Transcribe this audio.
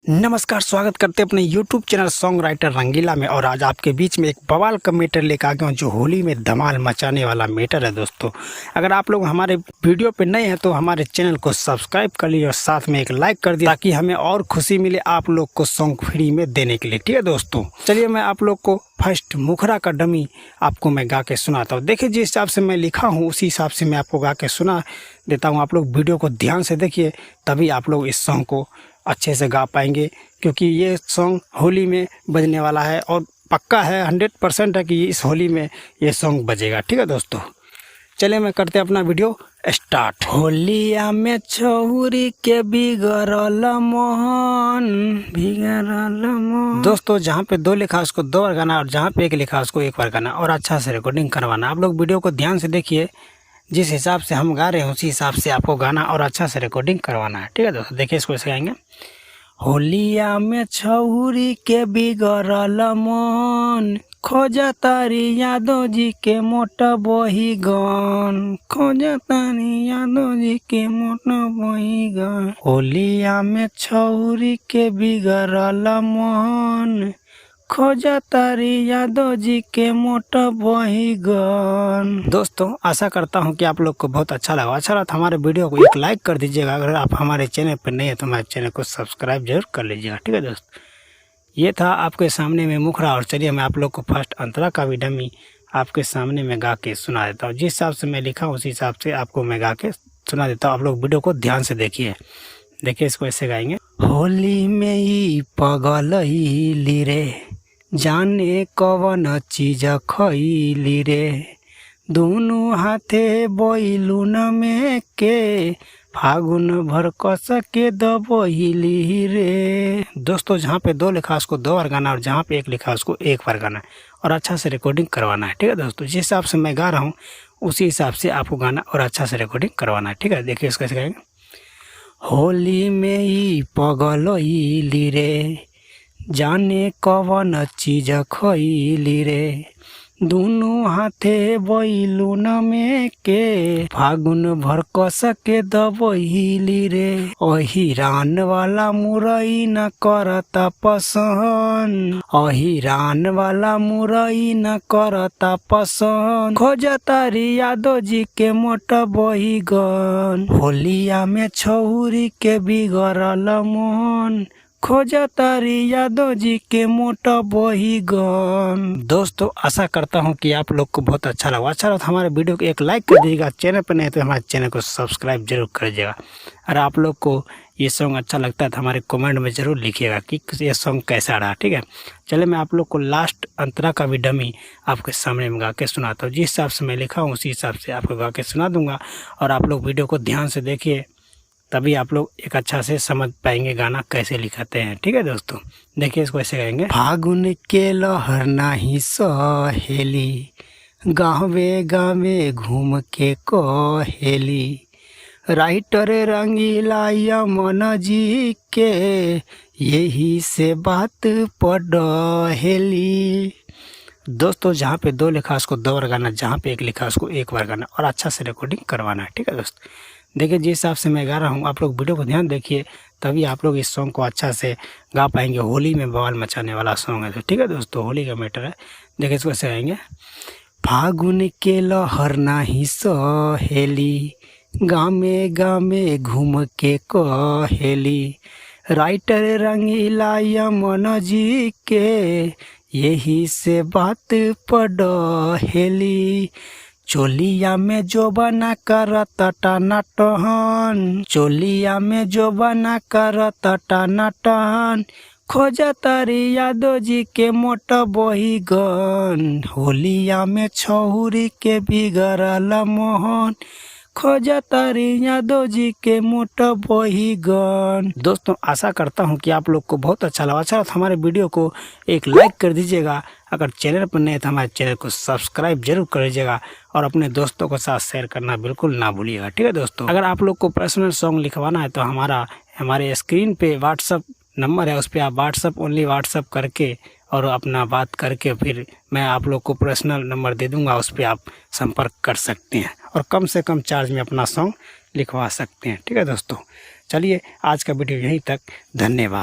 नमस्कार, स्वागत करते हैं अपने YouTube चैनल सॉन्ग राइटर रंगीला में। और आज आपके बीच में एक बवाल का मैटर लेकर आ गया हूँ जो होली में धमाल मचाने वाला मैटर है। दोस्तों, अगर आप लोग हमारे वीडियो पे नए हैं तो हमारे चैनल को सब्सक्राइब कर लीजिए और साथ में एक लाइक कर दिए ताकि हमें और खुशी मिले आप लोग को सॉन्ग फ्री में देने के लिए। ठीक है दोस्तों, चलिए मैं आप लोग को फर्स्ट मुखरा का डमी आपको मैं गा के सुनाता हूँ। देखिए, जिस हिसाब से मैं लिखा हूँ उसी हिसाब से मैं आपको गा के सुना देता हूँ। आप लोग वीडियो को ध्यान से देखिए, तभी आप लोग इस सॉन्ग को अच्छे से गा पाएंगे, क्योंकि ये सॉन्ग होली में बजने वाला है और पक्का है 100% है कि इस होली में ये सॉन्ग बजेगा। ठीक है दोस्तों, चलिए मैं करते हैं अपना वीडियो स्टार्ट। होलिया में छौरी के बिगड़ल मोहन। दोस्तों, जहाँ पे दो लिखा उसको दो बार गाना और जहाँ पे एक लिखा उसको एक बार गाना और अच्छा से रिकॉर्डिंग करवाना। आप लोग वीडियो को ध्यान से देखिए, जिस हिसाब से हम गा रहे हैं उसी हिसाब से आपको गाना और अच्छा से रिकॉर्डिंग करवाना है। ठीक है दोस्तों, देखिए इसको ऐसे गाएंगे। होलिया में छौरी के बिगड़ल मन, खोजा तारी यादव जी के मोटा बही गन, खोजा तारी यादव जी के मोटा बही गन। होलिया में छौरी के बिगड़ल मन, खोजा तारी यादव जी के मोटा बही गन। दोस्तों, आशा करता हूं कि आप लोग को बहुत अच्छा लगा। अच्छा लगा तो हमारे वीडियो को एक लाइक कर दीजिएगा। अगर आप हमारे चैनल पर नए हैं तो हमारे चैनल को सब्सक्राइब जरूर कर लीजिएगा। ठीक है दोस्तों, ये था आपके सामने में मुखरा। और चलिए मैं आप लोग को फर्स्ट अंतरा का भी डमी आपके सामने में गा के सुना देता हूँ। जिस हिसाब से मैं लिखा हूँ उसी हिसाब से आपको मैं गा के सुना देता हूँ। आप लोग वीडियो को ध्यान से देखिए। देखिए इसको ऐसे गाएंगे। होली में ही पगलैली रे, जाने कवन चीज खैली रे, दोनों हाथे बैलून में के, फागुन भर कस के दबैली रे। दोस्तों, जहाँ पे दो लिखा उसको दो बार गाना और जहाँ पे एक लिखा उसको एक बार गाना और अच्छा से रिकॉर्डिंग करवाना है। ठीक है दोस्तों, जिस हिसाब से मैं गा रहा हूँ उसी हिसाब से आपको गाना और अच्छा से रिकॉर्डिंग करवाना है। ठीक है, देखिए इसको ऐसे गाएंगे। होली में ही पगलैली रे, जाने कवन चीज खैली रे, दोनों हाथे बैलून में के, फागुन भर कस के दबैली रे। अहिरान वाला मुरई न करता पसंद, अहिरान वाला मुरई न करता पसंद, खोजा तारी यादव जी के मोट बही गन। होलिया में छौरी के बिगड़ल मोहन, खोजा तारी यादव जी के मोटा बही गन। दोस्तों, आशा करता हूं कि आप लोग को बहुत अच्छा लगा। अच्छा लगा तो हमारे वीडियो को एक लाइक कर दीजिएगा। चैनल पर नहीं तो हमारे चैनल को सब्सक्राइब जरूर कर दीजिएगा। और आप लोग को ये सॉन्ग अच्छा लगता है तो हमारे कमेंट में ज़रूर लिखिएगा कि ये सॉन्ग कैसा रहा। ठीक है, चलिए मैं आप लोग को लास्ट अंतरा का भी डमी आपके सामने में गा के सुनाता हूँ। जिस हिसाब से मैं लिखा हूँ उसी हिसाब से आपको गा के सुना दूँगा और आप लोग वीडियो को ध्यान से देखिए, तभी आप लोग एक अच्छा से समझ पाएंगे गाना कैसे लिखाते हैं। ठीक है दोस्तों, देखिए इसको ऐसे गाएंगे। फागुन के लहर नाही सहेली, गाँवे गाँवे घूम के कहेली, राइटर रंगीला यमन जी के, यही से बात पढ़ेली। दोस्तों, जहाँ पे दो लिखा उसको दो बार गाना, जहाँ पे एक लिखा उसको एक बार गाना और अच्छा से रिकॉर्डिंग करवाना है। ठीक है दोस्तों, देखिए जिस हिसाब से मैं गा रहा हूँ आप लोग वीडियो को ध्यान देखिए, तभी आप लोग इस सॉन्ग को अच्छा से गा पाएंगे। होली में बवाल मचाने वाला सॉन्ग है। तो ठीक है दोस्तों, होली का मैटर है। देखिए इसको ऐसे गाएंगे। फागुन के लहर नाही सहेली, गामे गामे घूम के कहेली, राइटर रंगीला यमन जी के, यही से बात पढ़ेली। चोलिया में जो बना करत टनाटन, चोलिया में जो बना करत टनाटन, खोजा तारी यादव जी के मोट बही गन। होलिया में छौरी के बिगड़ल मोहन, खोजा तारी यादव जी के मोट बही गन। दोस्तों, आशा करता हूं कि आप लोग को बहुत अच्छा लगा। अच्छा तो हमारे वीडियो को एक लाइक कर दीजिएगा। अगर चैनल पर नए तो हमारे चैनल को सब्सक्राइब जरूर कर लीजिएगा और अपने दोस्तों के साथ शेयर करना बिल्कुल ना भूलिएगा। ठीक है दोस्तों, अगर आप लोग को पर्सनल सॉन्ग लिखवाना है तो हमारे स्क्रीन पे व्हाट्सअप नंबर है, उस पर आप व्हाट्सअप करके और अपना बात करके फिर मैं आप लोग को पर्सनल नंबर दे दूंगा, उस पर आप संपर्क कर सकते हैं और कम से कम चार्ज में अपना सॉन्ग लिखवा सकते हैं। ठीक है दोस्तों, चलिए आज का वीडियो यहीं तक। धन्यवाद।